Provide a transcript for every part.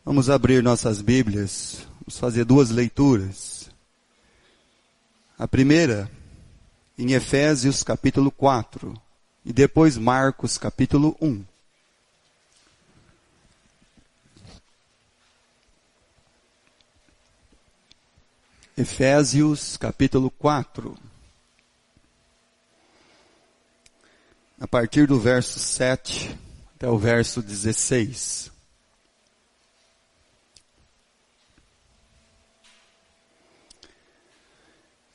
Vamos abrir nossas Bíblias, vamos fazer duas leituras. A primeira, em Efésios capítulo 4, e depois Marcos capítulo 1. Efésios capítulo 4, a partir do verso 7 até o verso 16.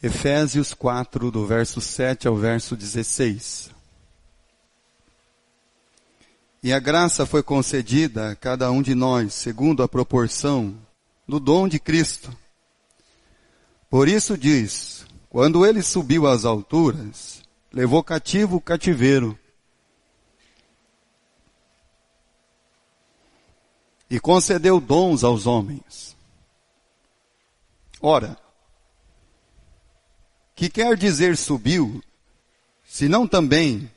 Efésios 4, do verso 7 ao verso 16. E a graça foi concedida a cada um de nós, segundo a proporção do dom de Cristo. Por isso diz, quando ele subiu às alturas, levou cativo o cativeiro, e concedeu dons aos homens. Ora, que quer dizer subiu, senão também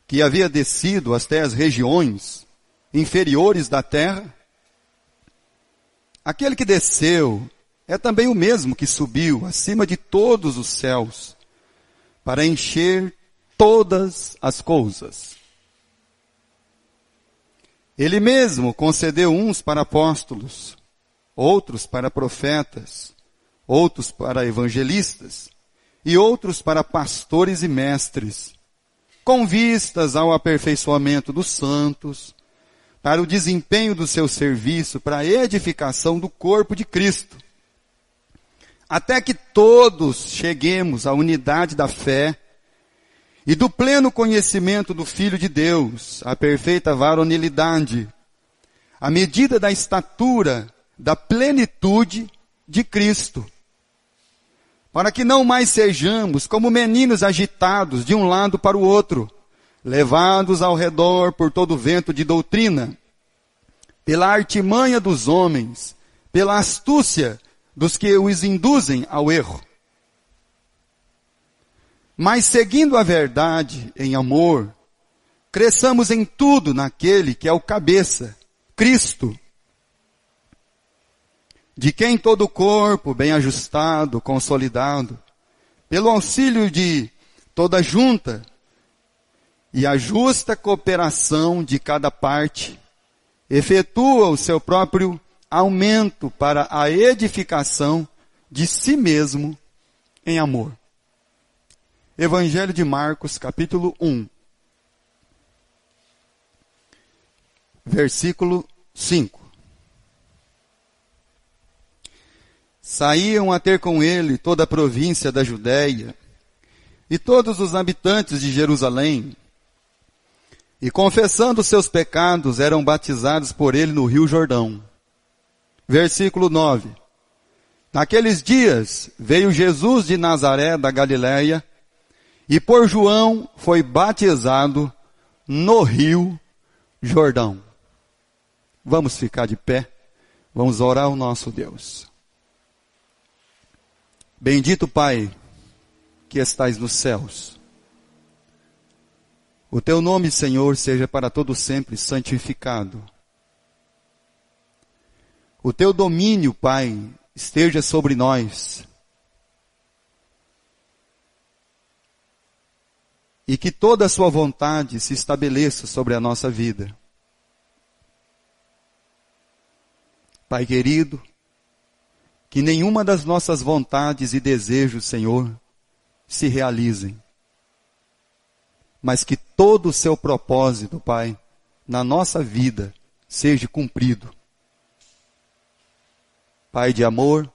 que havia descido até as regiões inferiores da terra? Aquele que desceu é também o mesmo que subiu acima de todos os céus, para encher todas as coisas. Ele mesmo concedeu uns para apóstolos, outros para profetas, outros para evangelistas, e outros para pastores e mestres, com vistas ao aperfeiçoamento dos santos, para o desempenho do seu serviço, para a edificação do corpo de Cristo, até que todos cheguemos à unidade da fé e do pleno conhecimento do Filho de Deus, à perfeita varonilidade, à medida da estatura da plenitude de Cristo, para que não mais sejamos como meninos agitados de um lado para o outro, levados ao redor por todo vento de doutrina, pela artimanha dos homens, pela astúcia dos que os induzem ao erro. Mas seguindo a verdade em amor, cresçamos em tudo naquele que é o cabeça, Cristo, de quem todo o corpo, bem ajustado, consolidado, pelo auxílio de toda junta e a justa cooperação de cada parte, efetua o seu próprio aumento para a edificação de si mesmo em amor. Evangelho de Marcos, capítulo 1, versículo 5. Saíam a ter com ele toda a província da Judéia e todos os habitantes de Jerusalém, e confessando seus pecados eram batizados por ele no rio Jordão. Versículo 9. Naqueles dias veio Jesus de Nazaré da Galileia e por João foi batizado no rio Jordão. Vamos ficar de pé, vamos orar ao nosso Deus. Bendito Pai, que estais nos céus. O teu nome, Senhor, seja para todo sempre santificado. O teu domínio, Pai, esteja sobre nós. E que toda a sua vontade se estabeleça sobre a nossa vida. Pai querido, que nenhuma das nossas vontades e desejos, Senhor, se realizem. Mas que todo o seu propósito, Pai, na nossa vida, seja cumprido. Pai de amor,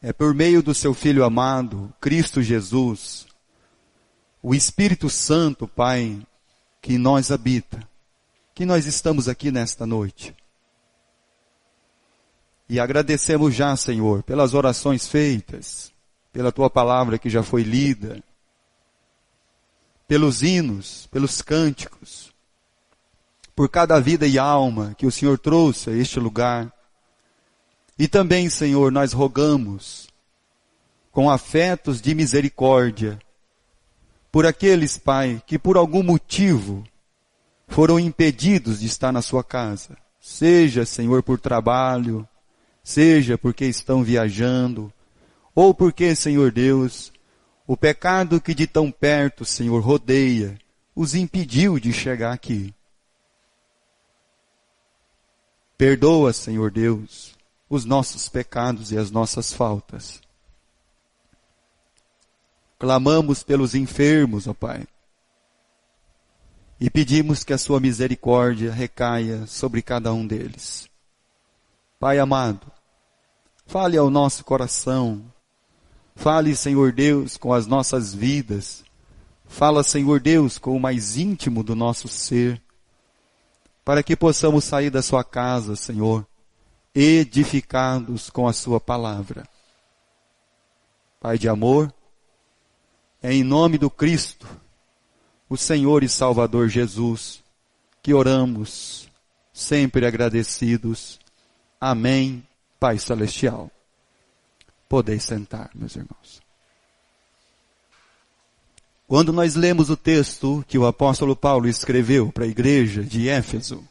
é por meio do seu Filho amado, Cristo Jesus, o Espírito Santo, Pai, que em nós habita, que nós estamos aqui nesta noite. E agradecemos já, Senhor, pelas orações feitas, pela Tua palavra que já foi lida, pelos hinos, pelos cânticos, por cada vida e alma que o Senhor trouxe a este lugar. E também, Senhor, nós rogamos, com afetos de misericórdia, por aqueles, Pai, que por algum motivo foram impedidos de estar na sua casa. seja, Senhor, por trabalho, seja porque estão viajando, ou porque, Senhor Deus, o pecado que de tão perto, Senhor, rodeia, os impediu de chegar aqui. Perdoa, Senhor Deus, os nossos pecados e as nossas faltas. Clamamos pelos enfermos, ó Pai, e pedimos que a sua misericórdia recaia sobre cada um deles. Pai amado, fale ao nosso coração, fale, Senhor Deus, com as nossas vidas, fala, Senhor Deus, com o mais íntimo do nosso ser, para que possamos sair da sua casa, Senhor, edificados com a sua palavra. Pai de amor, é em nome do Cristo, o Senhor e Salvador Jesus, que oramos, sempre agradecidos. Amém, Pai Celestial. Podeis sentar, meus irmãos. Quando nós lemos o texto que o apóstolo Paulo escreveu para a igreja de Éfeso,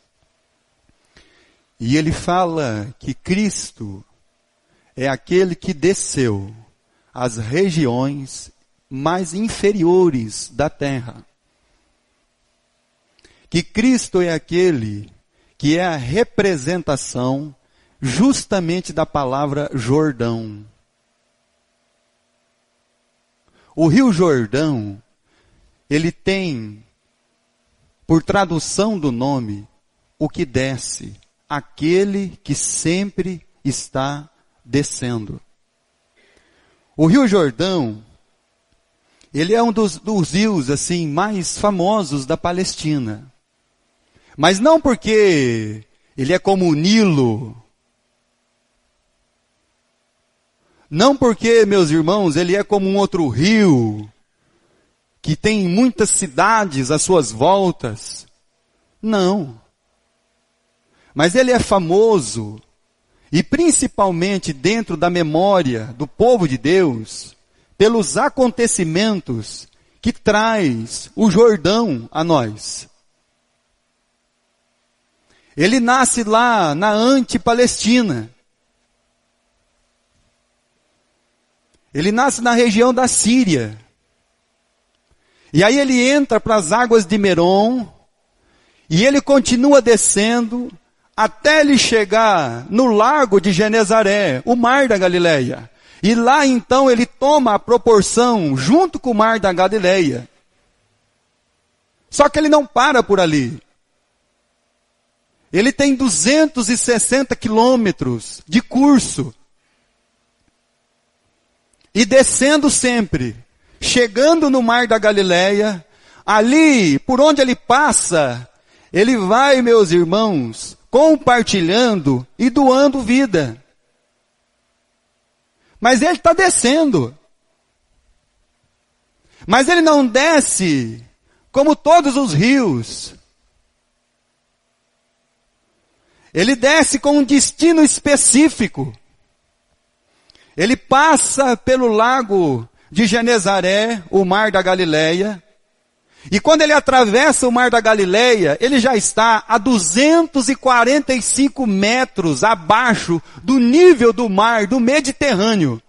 e ele fala que Cristo é aquele que desceu às regiões mais inferiores da terra, que Cristo é aquele que é a representação justamente da palavra Jordão. O Rio Jordão, ele tem, por tradução do nome, o que desce, aquele que sempre está descendo. O Rio Jordão, ele é um dos rios assim mais famosos da Palestina. Mas não porque ele é como o Nilo. Não porque, meus irmãos, ele é como um outro rio, que tem muitas cidades às suas voltas. Não. Mas ele é famoso, e principalmente dentro da memória do povo de Deus, pelos acontecimentos que traz o Jordão a nós. Ele nasce lá na ante-Palestina. Ele nasce na região da Síria. E aí ele entra para as águas de Merom, e ele continua descendo, até ele chegar no lago de Genezaré, o mar da Galileia. E lá então ele toma a proporção junto com o mar da Galileia. Só que ele não para por ali. Ele tem 260 quilômetros de curso. E descendo sempre, chegando no mar da Galileia, ali, por onde ele passa, ele vai, meus irmãos, compartilhando e doando vida. Mas ele está descendo. Mas ele não desce como todos os rios. Ele desce com um destino específico. Ele passa pelo lago de Genezaré, o mar da Galileia. E quando ele atravessa o mar da Galileia, ele já está a 245 metros abaixo do nível do mar do Mediterrâneo.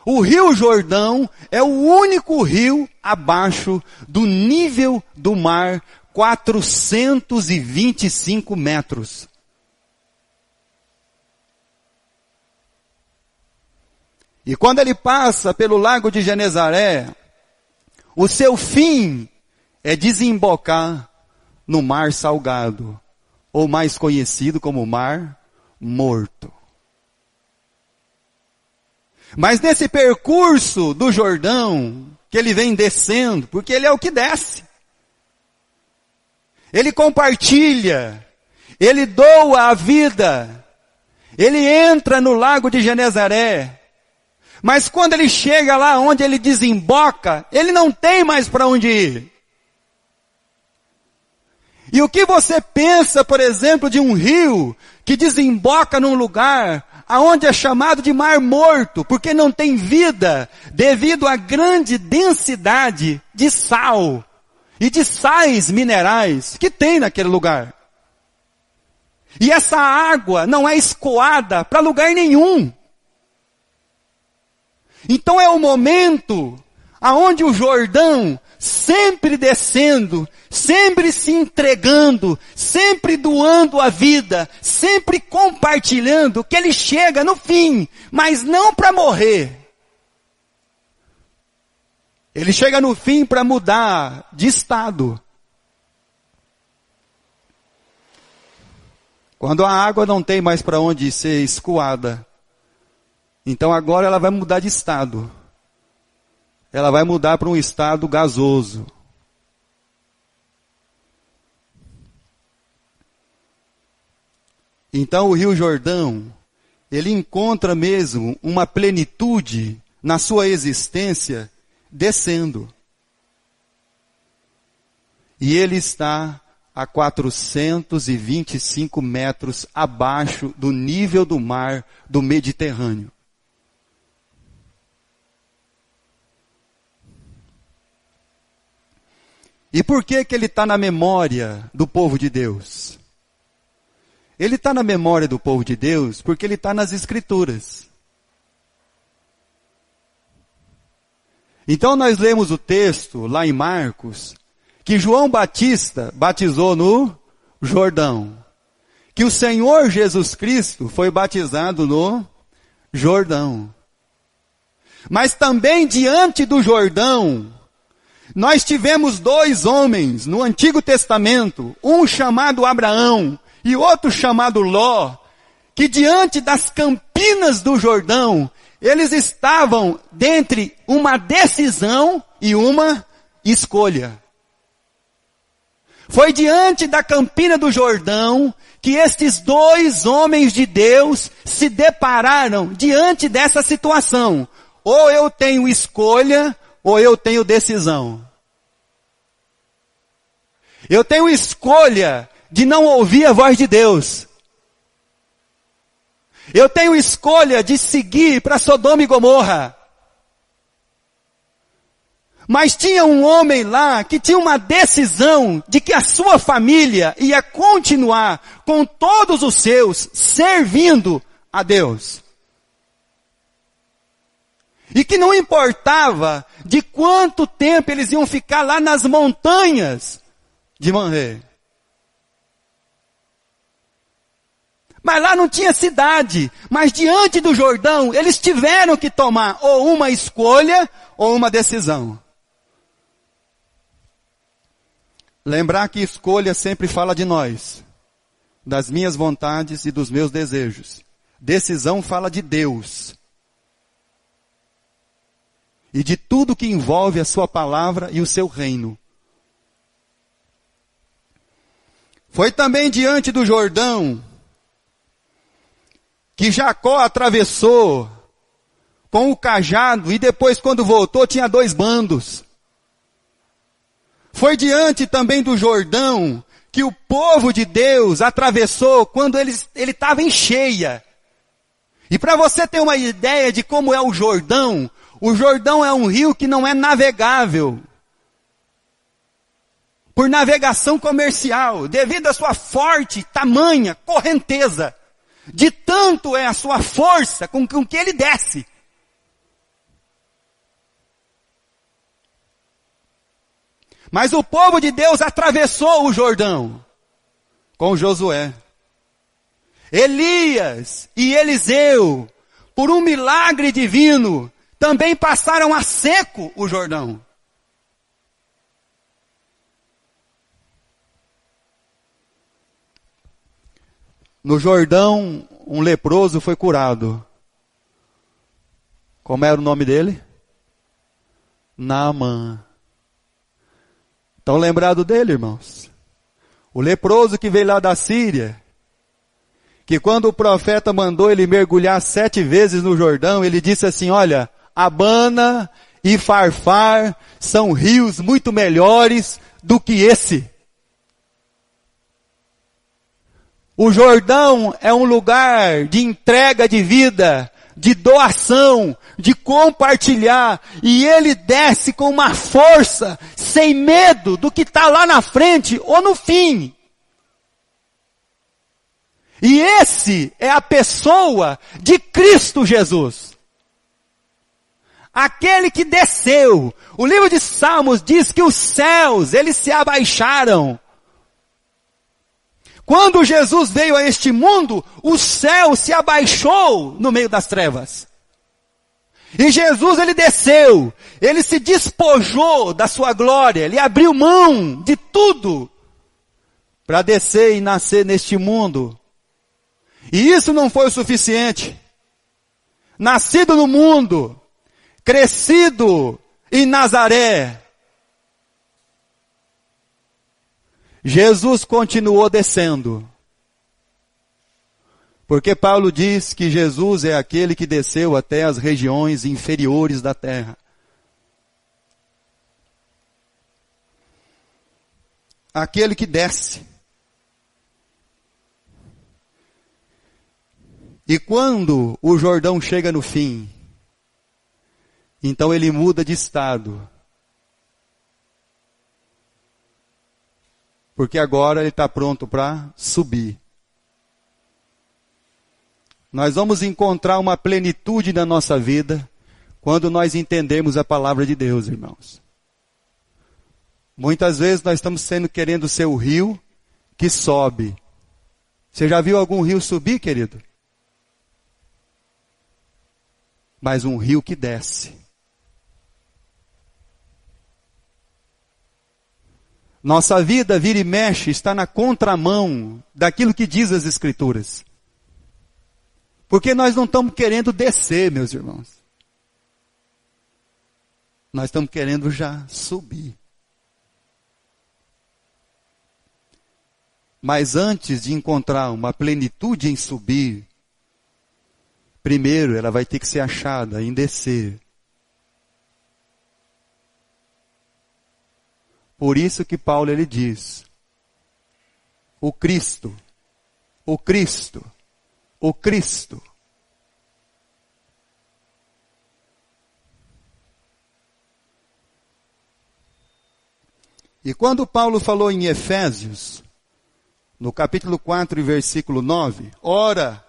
O Rio Jordão é o único rio abaixo do nível do mar, 425 metros. E quando ele passa pelo lago de Genezaré, o seu fim é desembocar no Mar Salgado, ou mais conhecido como Mar Morto. Mas nesse percurso do Jordão, que ele vem descendo, porque ele é o que desce, ele compartilha, ele doa a vida, ele entra no lago de Genezaré, mas quando ele chega lá onde ele desemboca, ele não tem mais para onde ir. E o que você pensa, por exemplo, de um rio que desemboca num lugar aonde é chamado de Mar Morto, porque não tem vida devido à grande densidade de sal e de sais minerais que tem naquele lugar. E essa água não é escoada para lugar nenhum. Então é o momento aonde o Jordão, sempre descendo, sempre se entregando, sempre doando a vida, sempre compartilhando, que ele chega no fim, mas não para morrer. Ele chega no fim para mudar de estado. Quando a água não tem mais para onde ser escoada, então agora ela vai mudar de estado. Ela vai mudar para um estado gasoso. Então o Rio Jordão, ele encontra mesmo uma plenitude na sua existência descendo. E ele está a 425 metros abaixo do nível do mar do Mediterrâneo. E por que ele está na memória do povo de Deus? Ele está na memória do povo de Deus porque ele está nas Escrituras. Então nós lemos o texto lá em Marcos, que João Batista batizou no Jordão. Que o Senhor Jesus Cristo foi batizado no Jordão. Mas também diante do Jordão, nós tivemos dois homens no Antigo Testamento, um chamado Abraão e outro chamado Ló, que diante das campinas do Jordão, eles estavam dentre uma decisão e uma escolha. Foi diante da campina do Jordão que estes dois homens de Deus se depararam diante dessa situação. Ou eu tenho escolha, ou eu tenho decisão. Eu tenho escolha de não ouvir a voz de Deus. Eu tenho escolha de seguir para Sodoma e Gomorra. Mas tinha um homem lá que tinha uma decisão de que a sua família ia continuar com todos os seus servindo a Deus. E que não importava de quanto tempo eles iam ficar lá nas montanhas de Manré. Mas lá não tinha cidade. Mas diante do Jordão, eles tiveram que tomar ou uma escolha ou uma decisão. Lembrar que escolha sempre fala de nós, das minhas vontades e dos meus desejos. Decisão fala de Deus. E de tudo que envolve a sua palavra e o seu reino. Foi também diante do Jordão que Jacó atravessou com o cajado e depois quando voltou tinha dois bandos. Foi diante também do Jordão que o povo de Deus atravessou quando ele estava em cheia. E para você ter uma ideia de como é o Jordão é um rio que não é navegável. Por navegação comercial, devido à sua forte, tamanha correnteza. De tanto é a sua força com que ele desce. Mas o povo de Deus atravessou o Jordão com Josué. Elias e Eliseu, por um milagre divino, também passaram a seco o Jordão. No Jordão, um leproso foi curado. Como era o nome dele? Naamã. Estão lembrados dele, irmãos? O leproso que veio lá da Síria, que quando o profeta mandou ele mergulhar 7 vezes no Jordão, ele disse assim, olha, Abana e Farfar são rios muito melhores do que esse. O Jordão é um lugar de entrega de vida, de doação, de compartilhar, e ele desce com uma força sem medo do que está lá na frente ou no fim. E esse é a pessoa de Cristo Jesus. Aquele que desceu. O livro de Salmos diz que os céus, eles se abaixaram. Quando Jesus veio a este mundo, o céu se abaixou no meio das trevas. E Jesus, ele desceu, ele se despojou da sua glória, ele abriu mão de tudo para descer e nascer neste mundo. E isso não foi o suficiente. Nascido no mundo, crescido em Nazaré, Jesus continuou descendo. Porque Paulo diz que Jesus é aquele que desceu até as regiões inferiores da terra. Aquele que desce. E quando o Jordão chega no fim, então ele muda de estado. Porque agora ele está pronto para subir. Nós vamos encontrar uma plenitude na nossa vida quando nós entendermos a palavra de Deus, irmãos. Muitas vezes nós estamos querendo ser o rio que sobe. Você já viu algum rio subir, querido? Mas um rio que desce. Nossa vida, vira e mexe, está na contramão daquilo que diz as Escrituras. Porque nós não estamos querendo descer, meus irmãos. Nós estamos querendo já subir. Mas antes de encontrar uma plenitude em subir, primeiro ela vai ter que ser achada em descer. Por isso que Paulo ele diz, o Cristo, o Cristo, o Cristo. E quando Paulo falou em Efésios, no capítulo 4 e versículo 9, ora,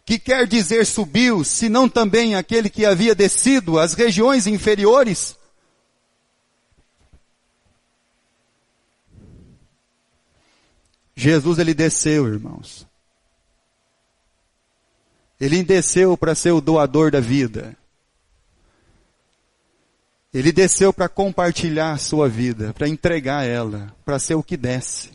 que quer dizer subiu, senão também aquele que havia descido às regiões inferiores? Jesus, ele desceu, irmãos. Ele desceu para ser o doador da vida. Ele desceu para compartilhar a sua vida, para entregar ela, para ser o que desce.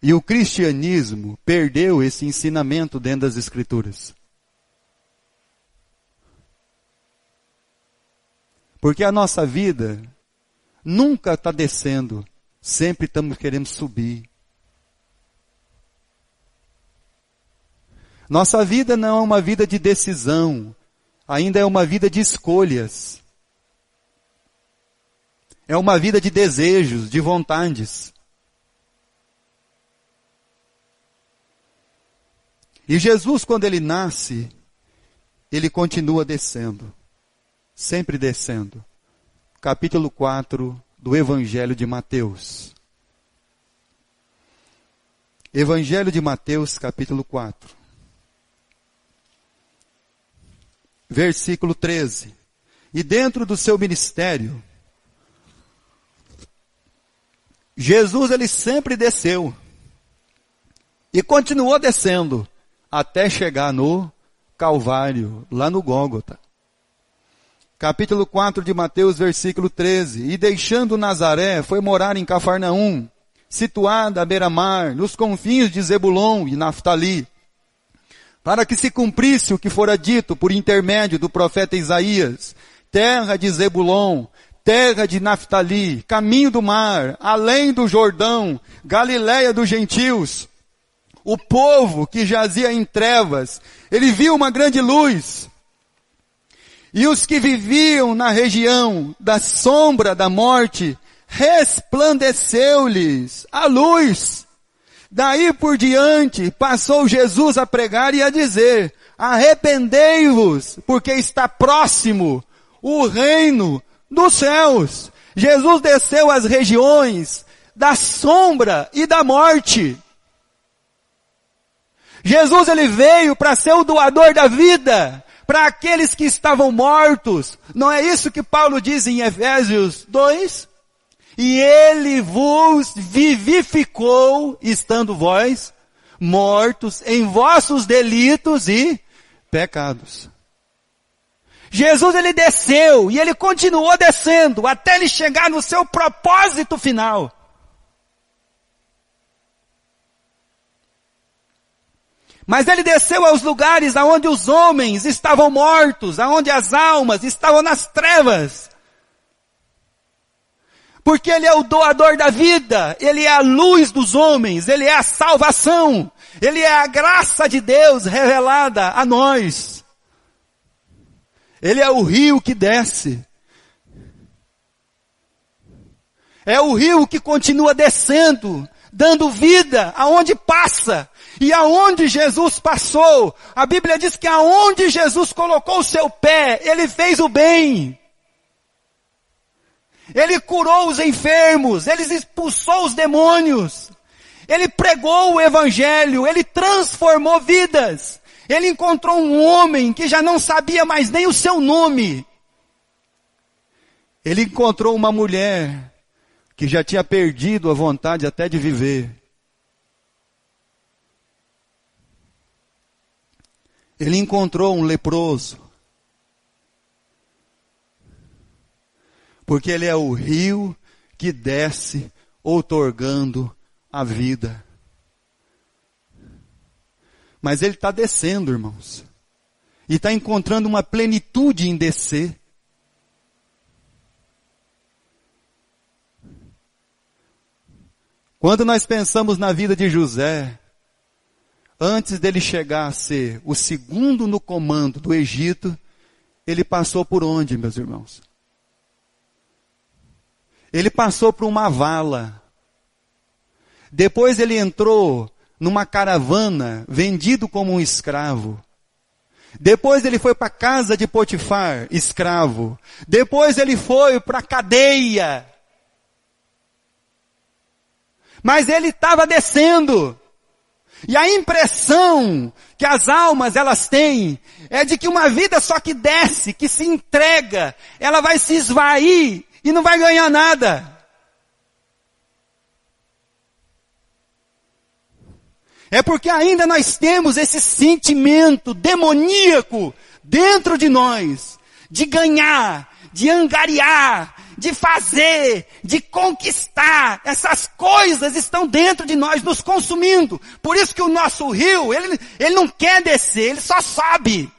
E o cristianismo perdeu esse ensinamento dentro das Escrituras. Porque a nossa vida nunca está descendo, sempre estamos querendo subir. Nossa vida não é uma vida de decisão, ainda é uma vida de escolhas. É uma vida de desejos, de vontades. E Jesus, quando ele nasce, ele continua descendo, sempre descendo. Capítulo 4 do Evangelho de Mateus. Evangelho de Mateus, capítulo 4. Versículo 13. E dentro do seu ministério, Jesus ele sempre desceu. E continuou descendo, até chegar no Calvário, lá no Gólgota. Capítulo 4 de Mateus, versículo 13. E deixando Nazaré, foi morar em Cafarnaum, situada à beira-mar, nos confins de Zebulon e Naftali, para que se cumprisse o que fora dito por intermédio do profeta Isaías, terra de Zebulon, terra de Naftali, caminho do mar, além do Jordão, Galileia dos gentios. O povo que jazia em trevas, ele viu uma grande luz. E os que viviam na região da sombra da morte, resplandeceu-lhes a luz. Daí por diante, passou Jesus a pregar e a dizer, arrependei-vos, porque está próximo o reino dos céus. Jesus desceu às regiões da sombra e da morte. Jesus, ele veio para ser o doador da vida, para aqueles que estavam mortos. Não é isso que Paulo diz em Efésios 2? E ele vos vivificou, estando vós mortos em vossos delitos e pecados. Jesus, ele desceu e ele continuou descendo até ele chegar no seu propósito final. Mas ele desceu aos lugares aonde os homens estavam mortos, aonde as almas estavam nas trevas. Porque ele é o doador da vida, ele é a luz dos homens, ele é a salvação, ele é a graça de Deus revelada a nós. Ele é o rio que desce. É o rio que continua descendo, dando vida aonde passa. E aonde Jesus passou, a Bíblia diz que aonde Jesus colocou o seu pé, ele fez o bem. Ele curou os enfermos, ele expulsou os demônios, ele pregou o evangelho, ele transformou vidas. Ele encontrou um homem que já não sabia mais nem o seu nome. Ele encontrou uma mulher que já tinha perdido a vontade até de viver. Ele encontrou um leproso. Porque ele é o rio que desce outorgando a vida. Mas ele está descendo, irmãos. E está encontrando uma plenitude em descer. Quando nós pensamos na vida de José, antes dele chegar a ser o segundo no comando do Egito, ele passou por onde, meus irmãos? Ele passou por uma vala. Depois ele entrou numa caravana, vendido como um escravo. Depois ele foi para a casa de Potifar, escravo. Depois ele foi para a cadeia. Mas ele estava descendo. E a impressão que as almas elas têm é de que uma vida só que desce, que se entrega, ela vai se esvair e não vai ganhar nada. É porque ainda nós temos esse sentimento demoníaco dentro de nós, de ganhar, de angariar, de fazer, de conquistar. Essas coisas estão dentro de nós, nos consumindo. Por isso que o nosso rio, ele não quer descer, ele só sobe.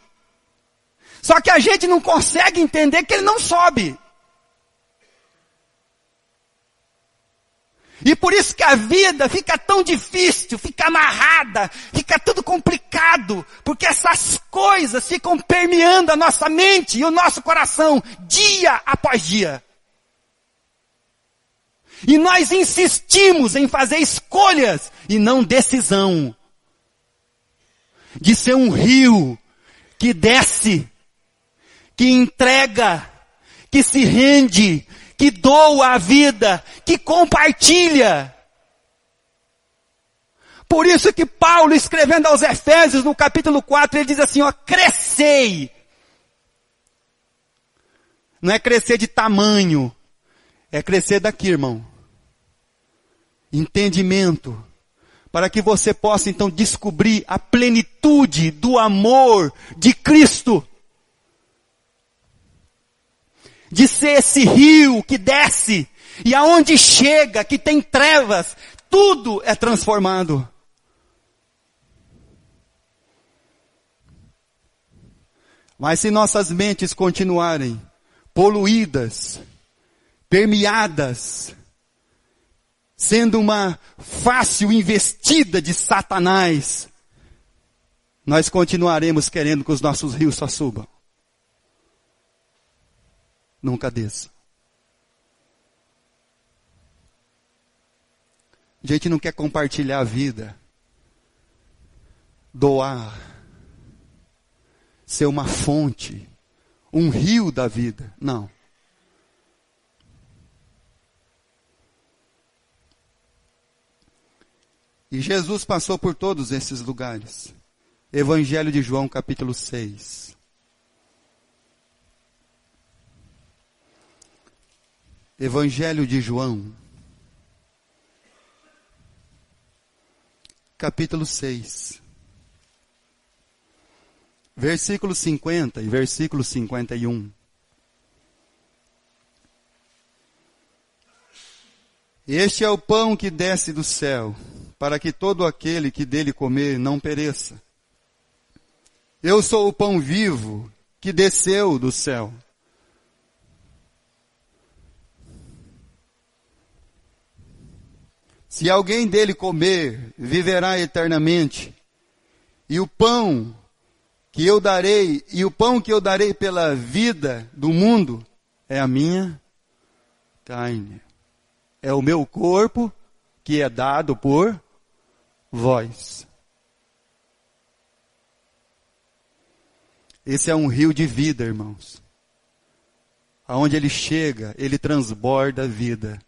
Só que a gente não consegue entender que ele não sobe. E por isso que a vida fica tão difícil, fica amarrada, fica tudo complicado, porque essas coisas ficam permeando a nossa mente e o nosso coração, dia após dia. E nós insistimos em fazer escolhas e não decisão. De ser um rio que desce, que entrega, que se rende, que doa a vida, que compartilha. Por isso que Paulo, escrevendo aos Efésios, no capítulo 4, ele diz assim, ó, crescei. Não é crescer de tamanho, é crescer daqui, irmão. Entendimento. Para que você possa então descobrir a plenitude do amor de Cristo. De ser esse rio que desce, e aonde chega, que tem trevas, tudo é transformado. Mas se nossas mentes continuarem poluídas, permeadas, sendo uma fácil investida de Satanás, nós continuaremos querendo que os nossos rios só subam. Nunca desça. A gente não quer compartilhar a vida, doar, ser uma fonte, um rio da vida. Não. E Jesus passou por todos esses lugares. Evangelho de João, capítulo 6. Evangelho de João, capítulo 6. Versículo 50 e versículo 51. Este é o pão que desce do céu, para que todo aquele que dele comer não pereça. Eu sou o pão vivo que desceu do céu. Se alguém dele comer, viverá eternamente. E o pão que eu darei pela vida do mundo é a minha carne. É o meu corpo que é dado por vós. Esse é um rio de vida, irmãos. Aonde ele chega, ele transborda a vida.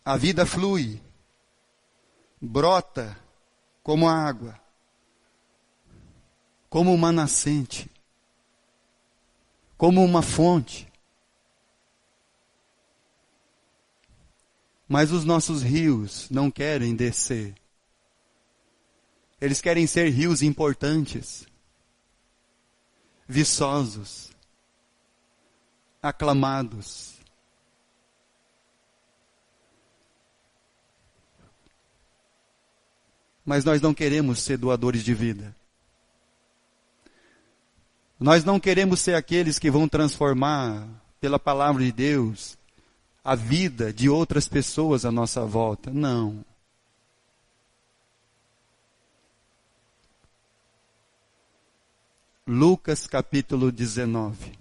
A vida flui, brota como a água, como uma nascente, como uma fonte. Mas os nossos rios não querem descer. Eles querem ser rios importantes, viçosos, aclamados. Mas nós não queremos ser doadores de vida. Nós não queremos ser aqueles que vão transformar, pela palavra de Deus, a vida de outras pessoas à nossa volta. Não. Lucas capítulo 19.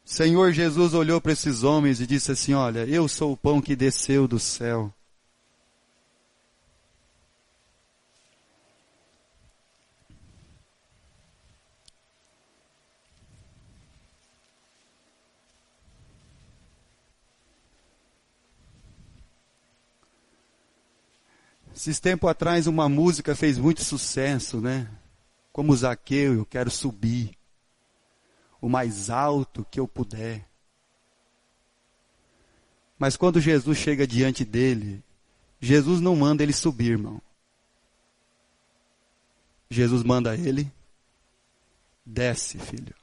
O Senhor Jesus olhou para esses homens e disse assim: olha, eu sou o pão que desceu do céu. Esses tempos atrás uma música fez muito sucesso, né? Como Zaqueu, eu quero subir o mais alto que eu puder. Mas quando Jesus chega diante dele, Jesus não manda ele subir, irmão. Jesus manda ele, desce, filho.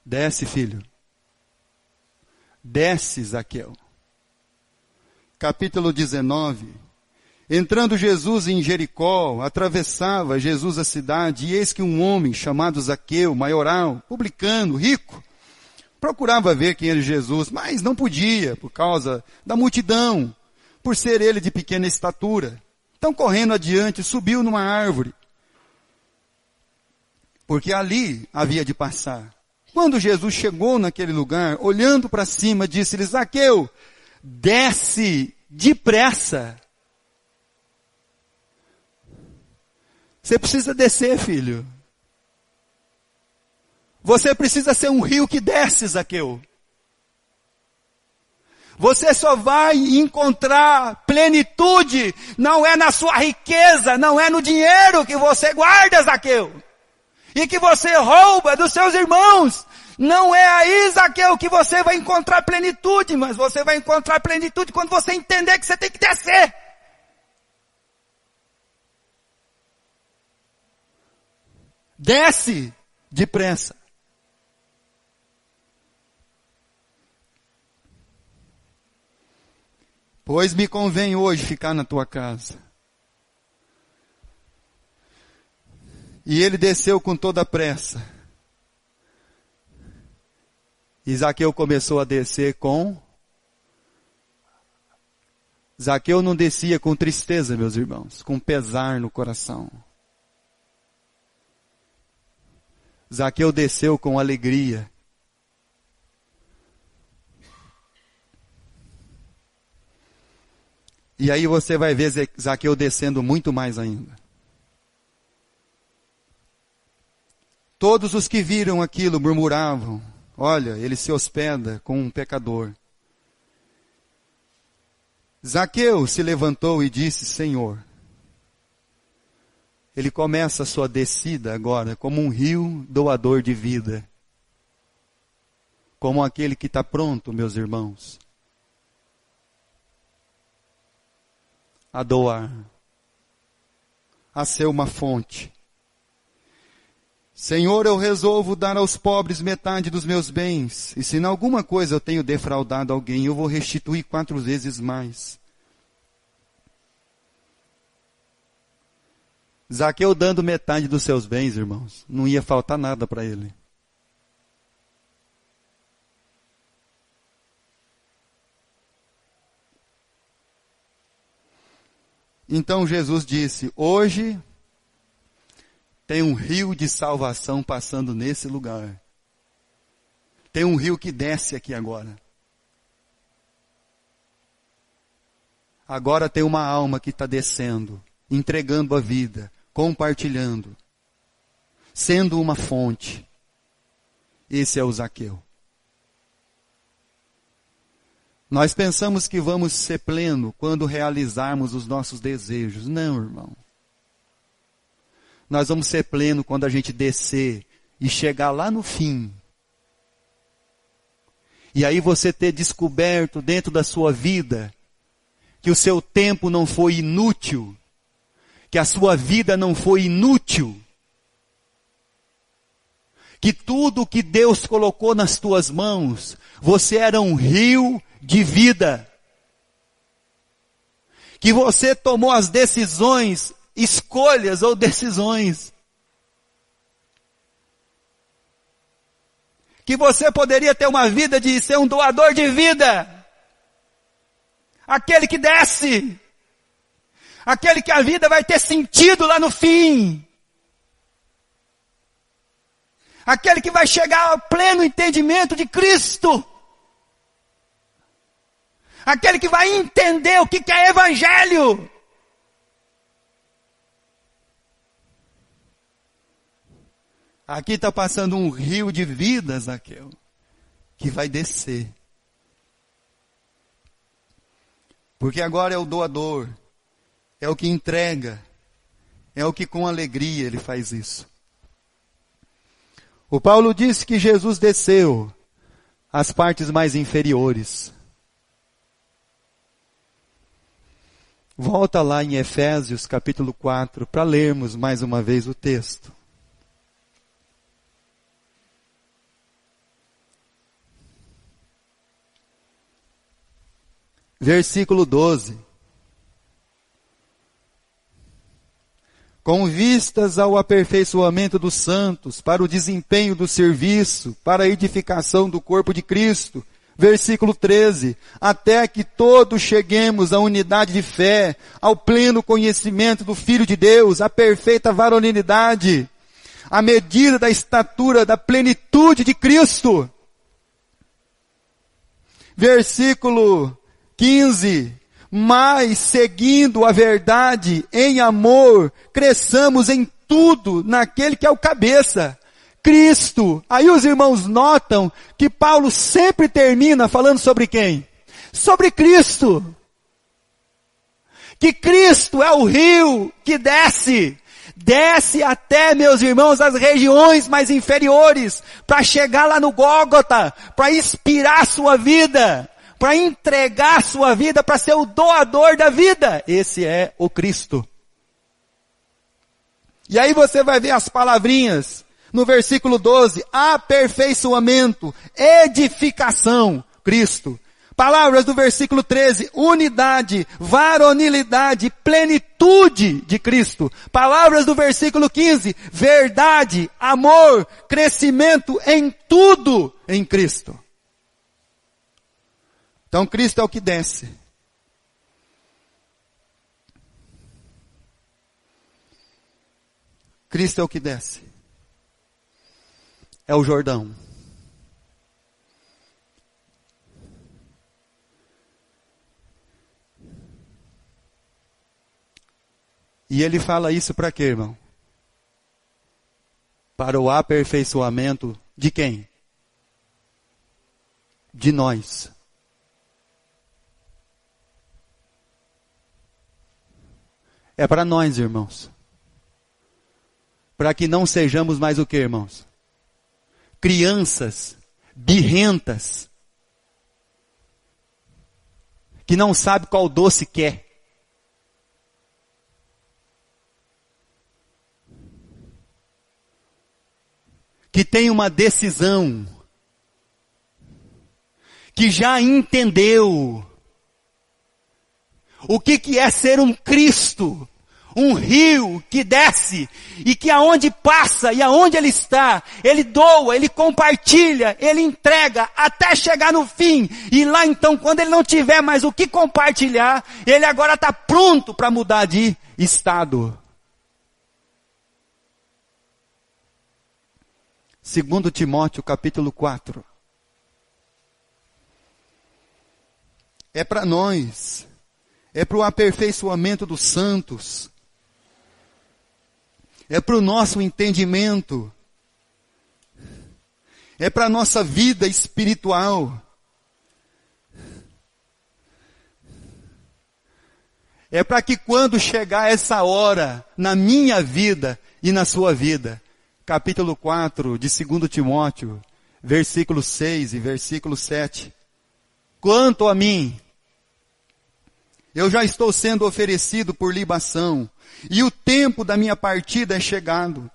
Desce, filho. Desce, Zaqueu. Capítulo 19. Entrando Jesus em Jericó, atravessava Jesus a cidade, e eis que um homem chamado Zaqueu, maioral, publicano, rico, procurava ver quem era Jesus, mas não podia, por causa da multidão, por ser ele de pequena estatura. Então, correndo adiante, subiu numa árvore, porque ali havia de passar. Quando Jesus chegou naquele lugar, olhando para cima, disse-lhe: Zaqueu, desce depressa. Você precisa descer, filho. Você precisa ser um rio que desce, Zaqueu. Você só vai encontrar plenitude, não é na sua riqueza, não é no dinheiro que você guarda, Zaqueu. E que você rouba dos seus irmãos. Não é aí, Zaqueu, que você vai encontrar plenitude, mas você vai encontrar plenitude quando você entender que você tem que descer. Desce depressa. Pois me convém hoje ficar na tua casa. E ele desceu com toda a pressa. E Zaqueu começou a descer com... Zaqueu não descia com tristeza, meus irmãos, com pesar no coração. Zaqueu desceu com alegria. E aí você vai ver Zaqueu descendo muito mais ainda. Todos os que viram aquilo murmuravam: olha, ele se hospeda com um pecador. Zaqueu se levantou e disse: Senhor. Ele começa a sua descida agora como um rio doador de vida. Como aquele que está pronto, meus irmãos, a doar, a ser uma fonte. Senhor, eu resolvo dar aos pobres metade dos meus bens, e se em alguma coisa eu tenho defraudado alguém, eu vou restituir 4 vezes mais. Zaqueu dando metade dos seus bens, irmãos, não ia faltar nada para ele. Então Jesus disse: hoje tem um rio de salvação passando nesse lugar. Tem um rio que desce aqui agora. Agora tem uma alma que está descendo, entregando a vida, compartilhando, sendo uma fonte. Esse é o Zaqueu. Nós pensamos que vamos ser pleno quando realizarmos os nossos desejos. Não, irmão. Nós vamos ser pleno quando a gente descer e chegar lá no fim. E aí você ter descoberto dentro da sua vida que o seu tempo não foi inútil, que a sua vida não foi inútil, que tudo que Deus colocou nas tuas mãos, você era um rio de vida, que você tomou as decisões, escolhas ou decisões, que você poderia ter uma vida de ser um doador de vida, aquele que desce, aquele que a vida vai ter sentido lá no fim, aquele que vai chegar ao pleno entendimento de Cristo, aquele que vai entender o que é evangelho. Aqui está passando um rio de vida, Zaqueu, que vai descer. Porque agora é o doador, é o que entrega, é o que com alegria ele faz isso. O Paulo disse que Jesus desceu às partes mais inferiores. Volta lá em Efésios capítulo 4 para lermos mais uma vez o texto. Versículo 12. Com vistas ao aperfeiçoamento dos santos, para o desempenho do serviço, para a edificação do corpo de Cristo. Versículo 13. Até que todos cheguemos à unidade de fé, ao pleno conhecimento do Filho de Deus, à perfeita varonilidade, à medida da estatura da plenitude de Cristo. Versículo 15, mas seguindo a verdade em amor, cresçamos em tudo naquele que é o cabeça, Cristo. Aí os irmãos notam que Paulo sempre termina falando sobre quem? Sobre Cristo. Que Cristo é o rio que desce até, meus irmãos, as regiões mais inferiores, para chegar lá no Gólgota, para inspirar a sua vida, para entregar a sua vida, para ser o doador da vida. Esse é o Cristo. E aí você vai ver as palavrinhas no versículo 12, aperfeiçoamento, edificação, Cristo. Palavras do versículo 13, unidade, varonilidade, plenitude de Cristo. Palavras do versículo 15, verdade, amor, crescimento em tudo em Cristo. Então Cristo é o que desce. Cristo é o que desce. é o Jordão. E ele fala isso para quê, irmão? Para o aperfeiçoamento de quem? De nós. É para nós, irmãos. Para que não sejamos mais o que, irmãos? Crianças birrentas, que não sabe qual doce quer. Que tem uma decisão, que já entendeu o que é ser um Cristo, um rio que desce e que aonde passa e aonde ele está, ele doa, ele compartilha, ele entrega até chegar no fim. E lá então, quando ele não tiver mais o que compartilhar, ele agora está pronto para mudar de estado. 2 Timóteo capítulo 4. É para nós. É para o aperfeiçoamento dos santos. É para o nosso entendimento. É para a nossa vida espiritual. É para que quando chegar essa hora, na minha vida e na sua vida, capítulo 4 de 2 Timóteo, versículo 6 e versículo 7. Quanto a mim, eu já estou sendo oferecido por libação, e o tempo da minha partida é chegado.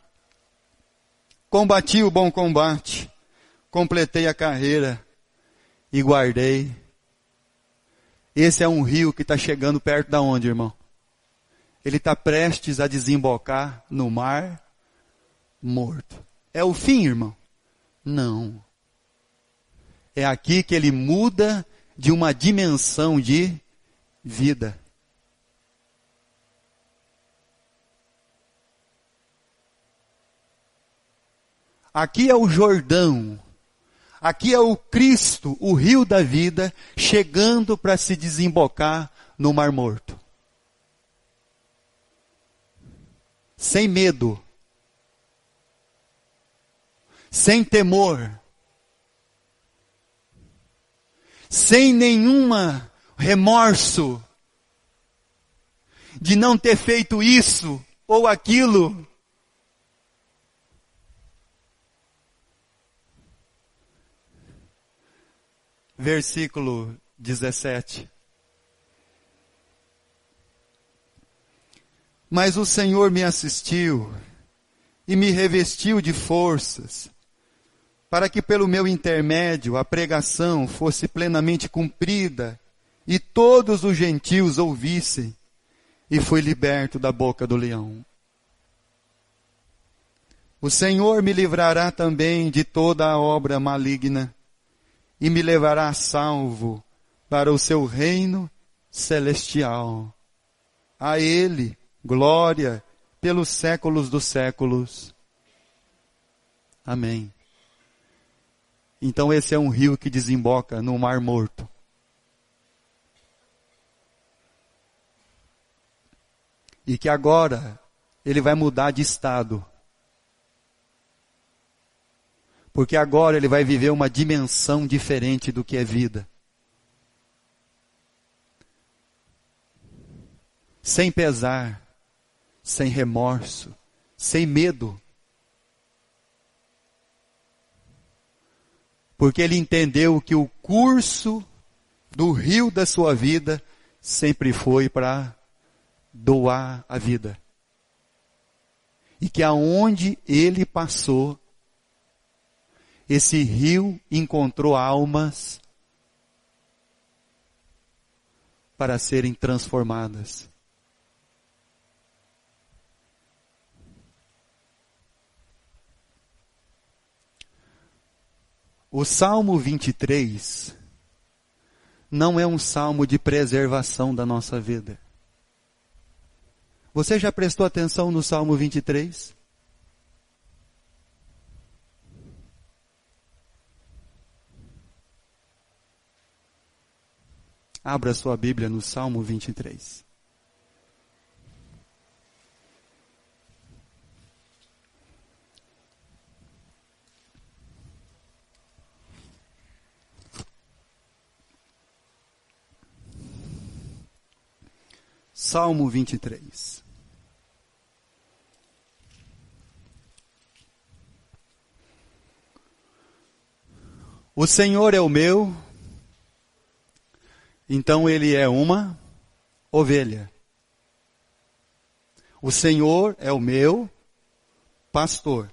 Combati o bom combate, completei a carreira e guardei. Esse é um rio que está chegando perto da onde, irmão? Ele está prestes a desembocar no mar morto. É o fim, irmão? Não. É aqui que ele muda de uma dimensão de vida. Aqui é o Jordão. Aqui é o Cristo, o rio da vida, chegando para se desembocar no Mar Morto. Sem medo. Sem temor. Sem nenhuma remorso de não ter feito isso ou aquilo. Versículo 17. Mas o Senhor me assistiu e me revestiu de forças, para que pelo meu intermédio a pregação fosse plenamente cumprida e todos os gentios ouvissem, e fui liberto da boca do leão. O Senhor me livrará também de toda a obra maligna, e me levará salvo para o seu reino celestial. A Ele, glória pelos séculos dos séculos. Amém. Então esse é um rio que desemboca no Mar Morto. E que agora ele vai mudar de estado. Porque agora ele vai viver uma dimensão diferente do que é vida. Sem pesar, sem remorso, sem medo. Porque ele entendeu que o curso do rio da sua vida sempre foi para doar a vida. E que aonde ele passou, esse rio encontrou almas para serem transformadas. O Salmo 23 não é um salmo de preservação da nossa vida. Você já prestou atenção no Salmo 23? Abra sua Bíblia no Salmo 23. Salmo 23. O Senhor é o meu, então ele é uma ovelha. O Senhor é o meu pastor,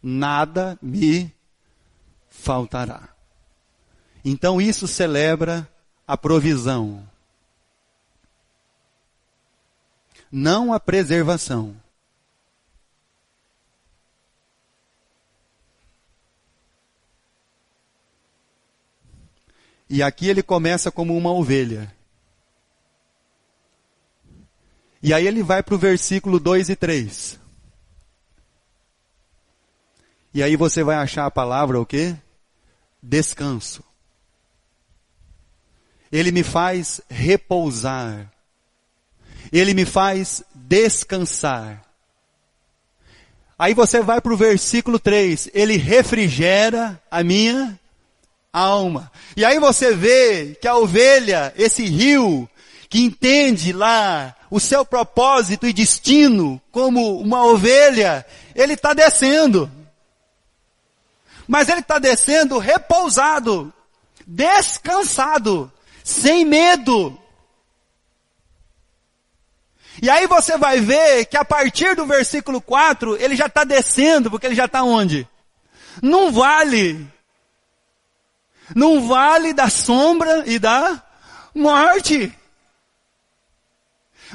nada me faltará. Então isso celebra a provisão, não a preservação. E aqui ele começa como uma ovelha. E aí ele vai para o versículo 2 e 3. E aí você vai achar a palavra o quê? Descanso. Ele me faz repousar. Ele me faz descansar. Aí você vai para o versículo 3. Ele refrigera a minha alma. E aí você vê que a ovelha, esse rio, que entende lá o seu propósito e destino como uma ovelha, ele está descendo. Mas ele está descendo repousado, descansado, sem medo. E aí você vai ver que a partir do versículo 4, ele já está descendo, porque ele já está onde? Num vale. Num vale da sombra e da morte.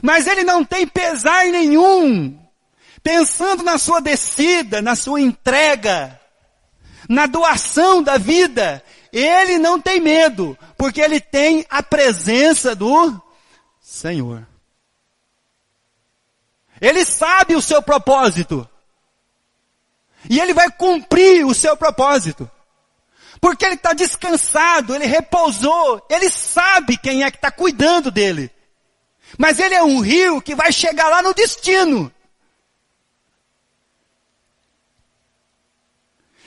Mas ele não tem pesar nenhum, pensando na sua descida, na sua entrega, na doação da vida. Ele não tem medo, porque ele tem a presença do Senhor. Ele sabe o seu propósito. E ele vai cumprir o seu propósito. Porque ele está descansado, ele repousou, ele sabe quem é que está cuidando dele. Mas ele é um rio que vai chegar lá no destino.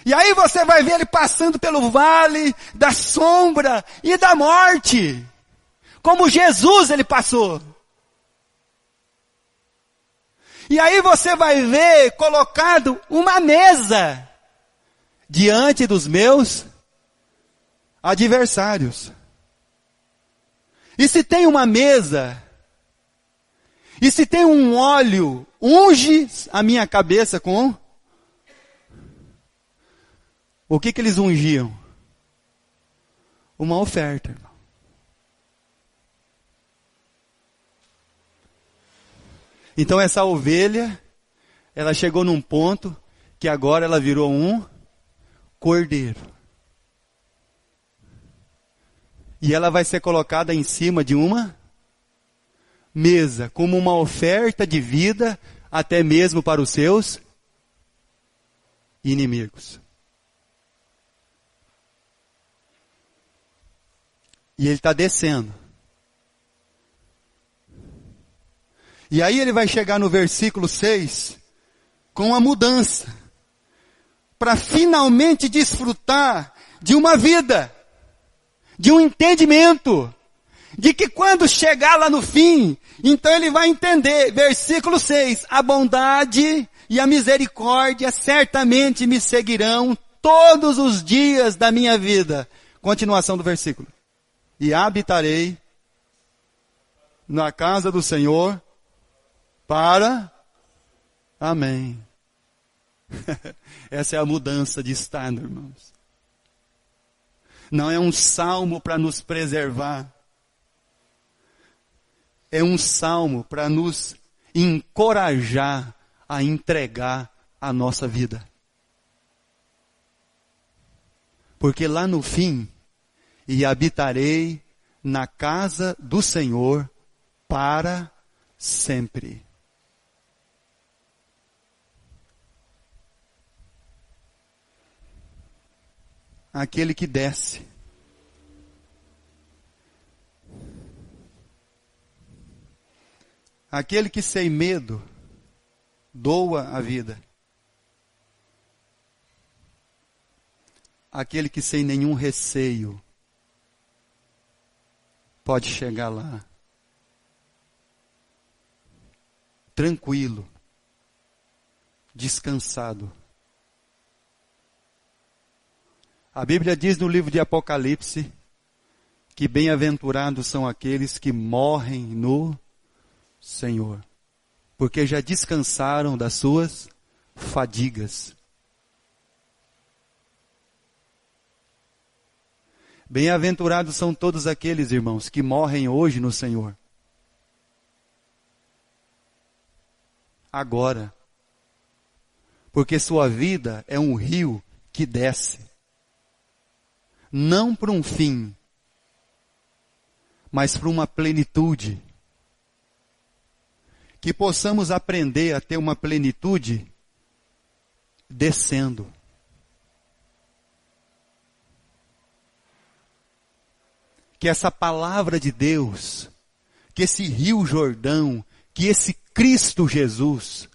E aí você vai ver ele passando pelo vale da sombra e da morte. Como Jesus ele passou. E aí você vai ver colocado uma mesa diante dos meus adversários. E se tem uma mesa, e se tem um óleo, unge a minha cabeça com... O que eles ungiam? Uma oferta, irmão. Então essa ovelha, ela chegou num ponto que agora ela virou um cordeiro. E ela vai ser colocada em cima de uma mesa, como uma oferta de vida, até mesmo para os seus inimigos. E ele está descendo. E aí ele vai chegar no versículo 6, com a mudança, para finalmente desfrutar de uma vida, de um entendimento, de que quando chegar lá no fim, então ele vai entender, versículo 6, a bondade e a misericórdia certamente me seguirão todos os dias da minha vida. Continuação do versículo. E habitarei na casa do Senhor para... Amém. Essa é a mudança de estado, irmãos. Não é um salmo para nos preservar. É um salmo para nos encorajar a entregar a nossa vida. Porque lá no fim, e habitarei na casa do Senhor para sempre. Aquele que desce. Aquele que sem medo doa a vida. Aquele que sem nenhum receio pode chegar lá. Tranquilo. Descansado. A Bíblia diz no livro de Apocalipse que bem-aventurados são aqueles que morrem no Senhor, porque já descansaram das suas fadigas. Bem-aventurados são todos aqueles, irmãos, que morrem hoje no Senhor. Agora. Porque sua vida é um rio que desce. Não para um fim, mas para uma plenitude. Que possamos aprender a ter uma plenitude descendo. Que essa palavra de Deus, que esse rio Jordão, que esse Cristo Jesus,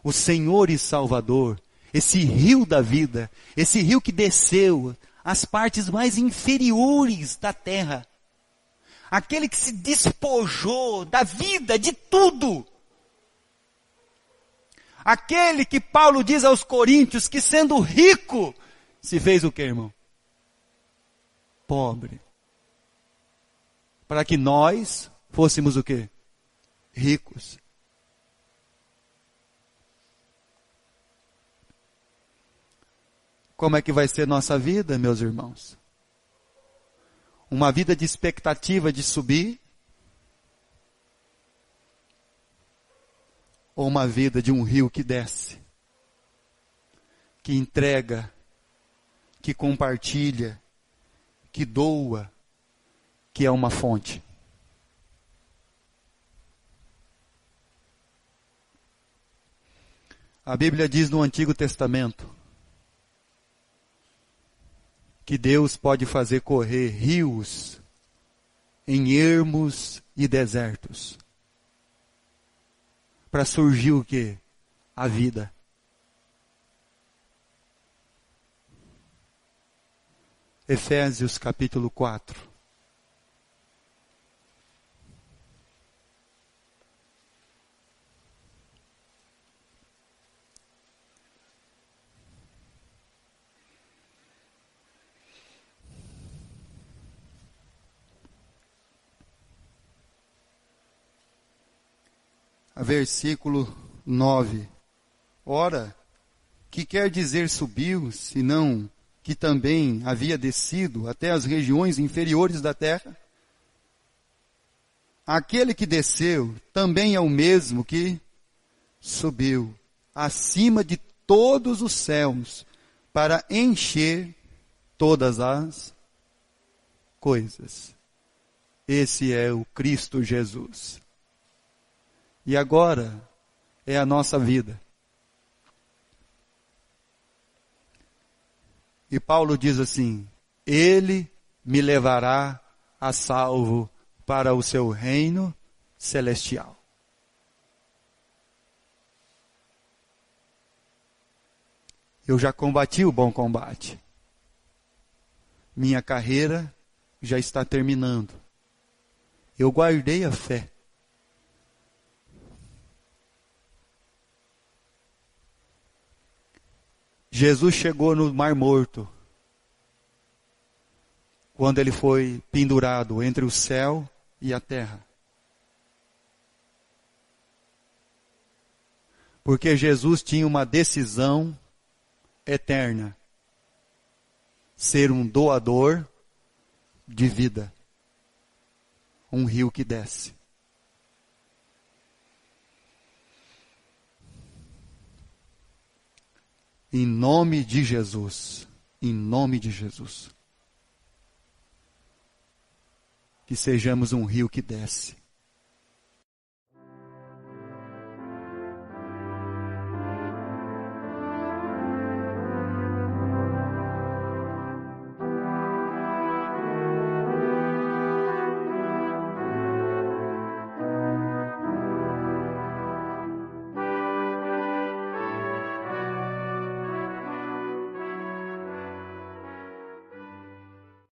o Senhor e Salvador, esse rio da vida, esse rio que desceu às partes mais inferiores da terra, aquele que se despojou da vida, de tudo, aquele que Paulo diz aos Coríntios que sendo rico, se fez o quê, irmão? Pobre. Para que nós fôssemos o quê? Ricos. Como é que vai ser nossa vida, meus irmãos? Uma vida de expectativa de subir? Ou uma vida de um rio que desce? Que entrega, que compartilha, que doa, que é uma fonte? A Bíblia diz no Antigo Testamento que Deus pode fazer correr rios em ermos e desertos. Para surgir o quê? A vida. Efésios capítulo 4. Versículo 9. Ora, que quer dizer subiu, senão que também havia descido até as regiões inferiores da terra? Aquele que desceu também é o mesmo que subiu acima de todos os céus para encher todas as coisas. Esse é o Cristo Jesus. E agora é a nossa vida. E Paulo diz assim: Ele me levará a salvo para o seu reino celestial. Eu já combati o bom combate. Minha carreira já está terminando. Eu guardei a fé. Jesus chegou no Mar Morto, quando ele foi pendurado entre o céu e a terra. Porque Jesus tinha uma decisão eterna: ser um doador de vida, um rio que desce. Em nome de Jesus, em nome de Jesus, que sejamos um rio que desce.